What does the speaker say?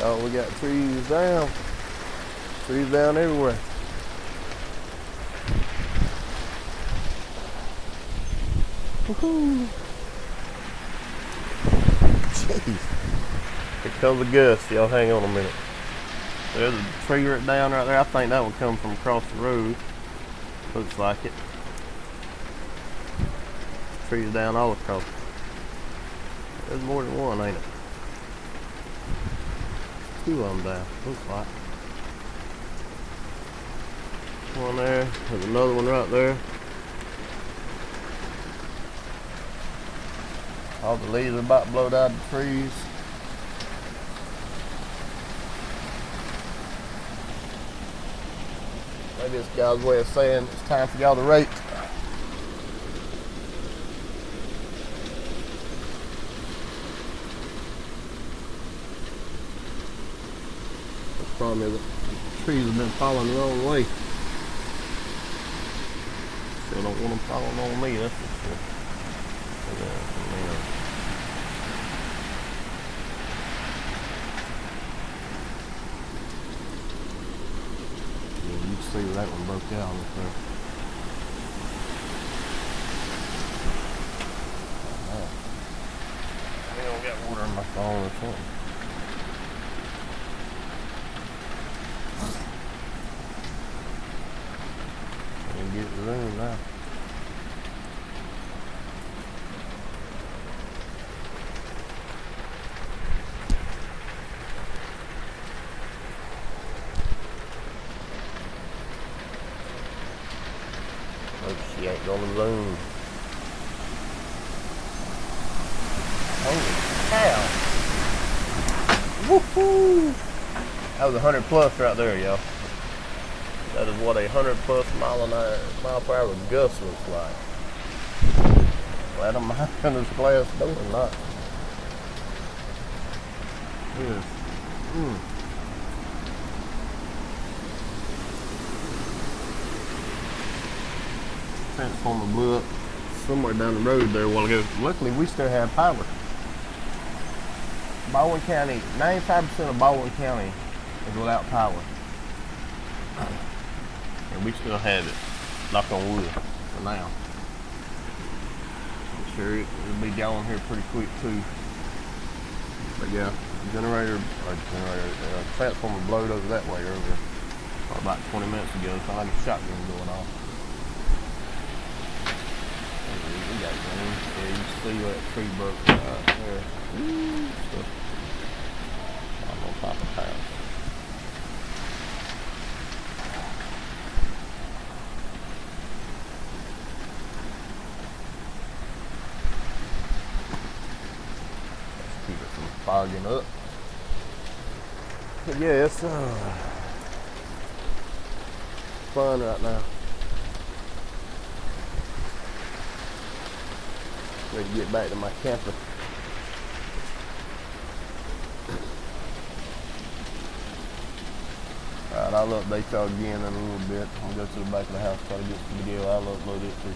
Oh, we got trees down. Trees down everywhere. Woohoo! Jeez. Here comes the gust. Y'all hang on a minute. There's a tree right down right there. I think that one come from across the road. Looks like it. Trees down all across. There's more than one, ain't it? Two of them down. Looks like. One there. There's another one right there. All the leaves are about to blow out the trees. Maybe it's God's way of saying it's time for y'all to rake. The problem is the trees have been falling the wrong way. Still don't want them falling on me, that's for sure. You can see that one broke out up there. I don't got water in my phone or something. I can get the room now. Hope she ain't gonna zoom. Holy cow! Woohoo! That was 100 plus right there, y'all. That is what a 100 plus mile per hour gust looks like. Glad I'm behind this glass door or not. Yes. Transformer blew up somewhere down the road there a while ago. Luckily, we still have power. Baldwin County, 95% of Baldwin County is without power. And we still have it. Knock on wood for now. I'm sure it'll be going here pretty quick too. But yeah, transformer blowed over that way earlier. About 20 minutes ago, so I had a shotgun going off. We got green. Yeah, you can see where that tree broke right there. So, I'm on top of the house. Let's keep it from fogging up. But yeah, it's fun right now. Ready to get back to my camper. Alright, I'll update y'all again in a little bit. I'm gonna go to the back of the house, try to get some video. I'll upload it too.